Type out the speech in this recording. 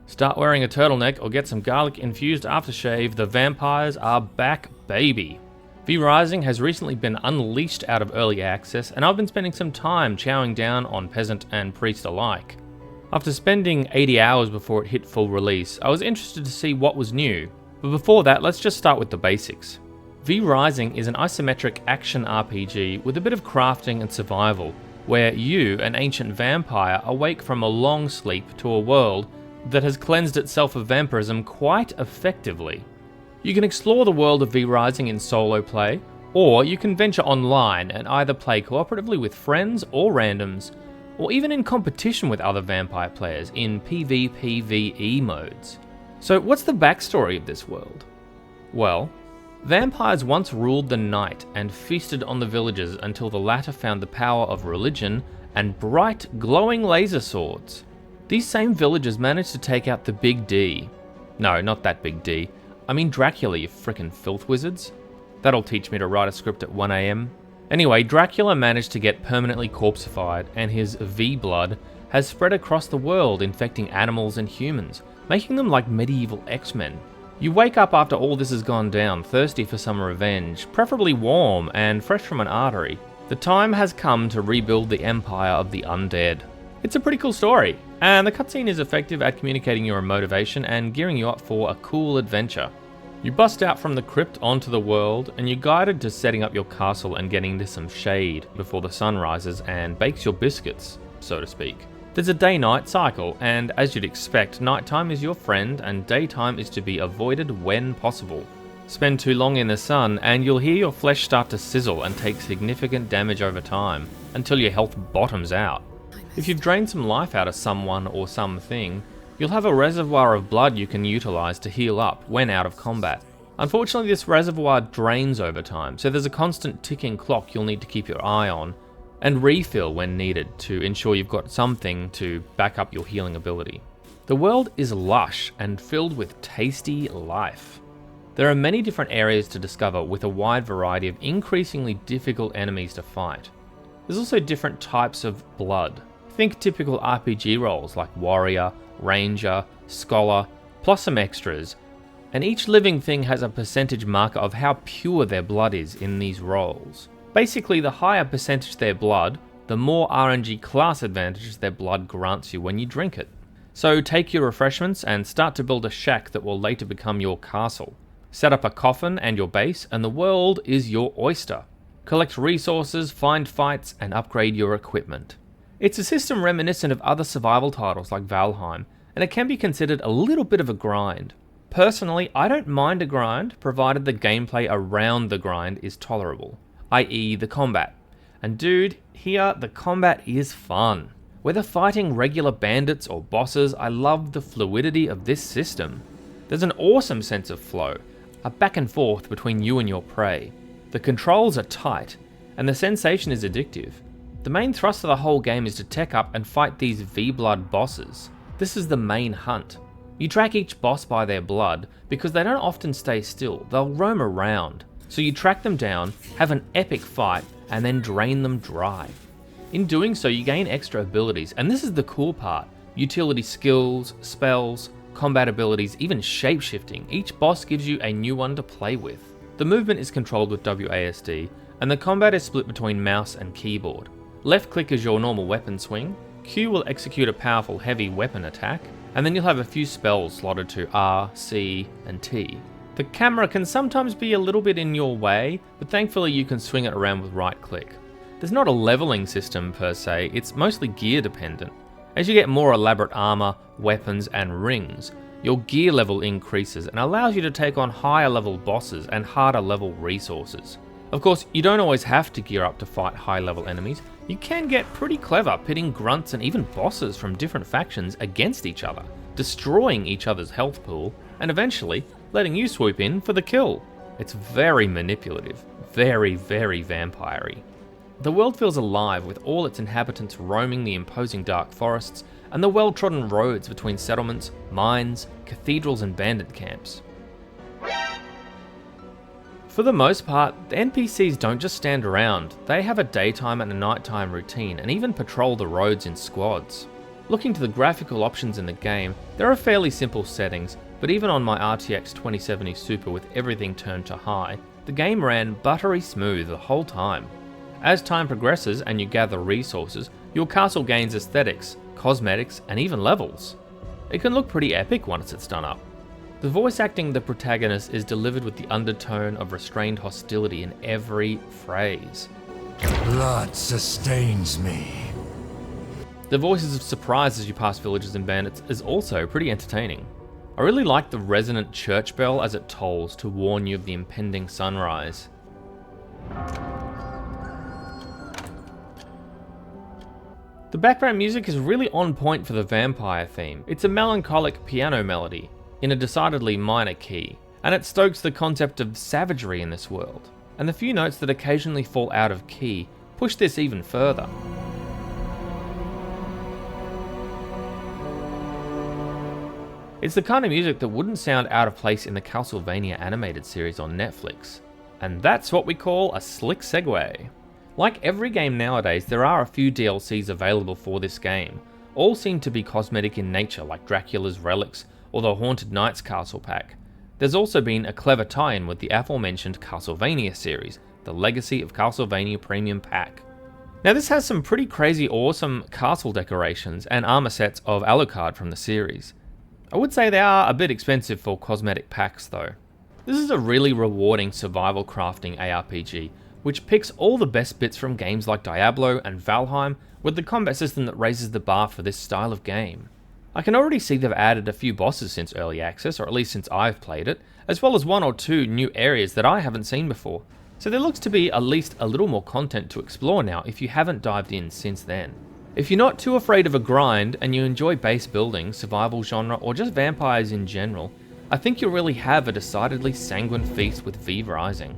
Start wearing a turtleneck or get some garlic infused aftershave, the vampires are back, baby. V Rising has recently been unleashed out of early access, and I've been spending some time chowing down on peasant and priest alike. After spending 80 hours before it hit full release, I was interested to see what was new, but before that, let's just start with the basics. V Rising is an isometric action RPG with a bit of crafting and survival, where you, an ancient vampire, awake from a long sleep to a world that has cleansed itself of vampirism quite effectively. You can explore the world of V Rising in solo play, or you can venture online and either play cooperatively with friends or randoms, or even in competition with other vampire players in PvPvE modes. So what's the backstory of this world? Well, vampires once ruled the night and feasted on the villagers until the latter found the power of religion and bright, glowing laser swords. These same villagers managed to take out the Big D. No, not that Big D. I mean Dracula, you frickin' filth wizards. That'll teach me to write a script at 1 AM. Anyway, Dracula managed to get permanently corpseified, and his V-blood has spread across the world, infecting animals and humans, making them like medieval X-Men. You wake up after all this has gone down, thirsty for some revenge, preferably warm and fresh from an artery. The time has come to rebuild the empire of the undead. It's a pretty cool story, and the cutscene is effective at communicating your motivation and gearing you up for a cool adventure. You bust out from the crypt onto the world, and you're guided to setting up your castle and getting into some shade before the sun rises and bakes your biscuits, so to speak. There's a day-night cycle, and as you'd expect, nighttime is your friend and daytime is to be avoided when possible. Spend too long in the sun and you'll hear your flesh start to sizzle and take significant damage over time, until your health bottoms out. If you've drained some life out of someone or something, you'll have a reservoir of blood you can utilise to heal up when out of combat. Unfortunately, this reservoir drains over time, so there's a constant ticking clock you'll need to keep your eye on, and refill when needed to ensure you've got something to back up your healing ability. The world is lush and filled with tasty life. There are many different areas to discover with a wide variety of increasingly difficult enemies to fight. There's also different types of blood. Think typical RPG roles like Warrior, Ranger, Scholar, plus some extras, and each living thing has a percentage marker of how pure their blood is in these roles. Basically, the higher percentage their blood, the more RNG class advantage their blood grants you when you drink it. So take your refreshments and start to build a shack that will later become your castle. Set up a coffin and your base, and the world is your oyster. Collect resources, find fights, and upgrade your equipment. It's a system reminiscent of other survival titles like Valheim, and it can be considered a little bit of a grind. Personally, I don't mind a grind, provided the gameplay around the grind is tolerable, i.e. the combat. And dude, here the combat is fun. Whether fighting regular bandits or bosses, I love the fluidity of this system. There's an awesome sense of flow, a back and forth between you and your prey. The controls are tight, and the sensation is addictive. The main thrust of the whole game is to tech up and fight these V-blood bosses. This is the main hunt. You track each boss by their blood because they don't often stay still, they'll roam around. So you track them down, have an epic fight, and then drain them dry. In doing so, you gain extra abilities, and this is the cool part. Utility skills, spells, combat abilities, even shape-shifting. Each boss gives you a new one to play with. The movement is controlled with WASD, and the combat is split between mouse and keyboard. Left click is your normal weapon swing, Q will execute a powerful heavy weapon attack, and then you'll have a few spells slotted to R, C, and T. The camera can sometimes be a little bit in your way, but thankfully you can swing it around with right click. There's not a leveling system per se, it's mostly gear dependent. As you get more elaborate armor, weapons, and rings, your gear level increases and allows you to take on higher level bosses and harder level resources. Of course, you don't always have to gear up to fight high level enemies. You can get pretty clever pitting grunts and even bosses from different factions against each other, destroying each other's health pool, and eventually letting you swoop in for the kill. It's very manipulative, very, very vampire-y. The world feels alive with all its inhabitants roaming the imposing dark forests and the well-trodden roads between settlements, mines, cathedrals and bandit camps. For the most part, the NPCs don't just stand around, they have a daytime and a nighttime routine and even patrol the roads in squads. Looking to the graphical options in the game, there are fairly simple settings, but even on my RTX 2070 Super with everything turned to high, the game ran buttery smooth the whole time. As time progresses and you gather resources, your castle gains aesthetics, cosmetics, and even levels. It can look pretty epic once it's done up. The voice acting of the protagonist is delivered with the undertone of restrained hostility in every phrase. Blood sustains me. The voices of surprise as you pass villages and bandits is also pretty entertaining. I really like the resonant church bell as it tolls to warn you of the impending sunrise. The background music is really on point for the vampire theme. It's a melancholic piano melody in a decidedly minor key, and it stokes the concept of savagery in this world. And the few notes that occasionally fall out of key push this even further. It's the kind of music that wouldn't sound out of place in the Castlevania animated series on Netflix. And that's what we call a slick segue. Like every game nowadays, there are a few DLCs available for this game. All seem to be cosmetic in nature, like Dracula's Relics or the Haunted Knights Castle Pack. There's also been a clever tie-in with the aforementioned Castlevania series, the Legacy of Castlevania Premium Pack. Now this has some pretty crazy awesome castle decorations and armor sets of Alucard from the series. I would say they are a bit expensive for cosmetic packs though. This is a really rewarding survival crafting ARPG, which picks all the best bits from games like Diablo and Valheim, with the combat system that raises the bar for this style of game. I can already see they've added a few bosses since early access, or at least since I've played it, as well as one or two new areas that I haven't seen before. So there looks to be at least a little more content to explore now if you haven't dived in since then. If you're not too afraid of a grind and you enjoy base building, survival genre, or just vampires in general, I think you'll really have a decidedly sanguine feast with V Rising.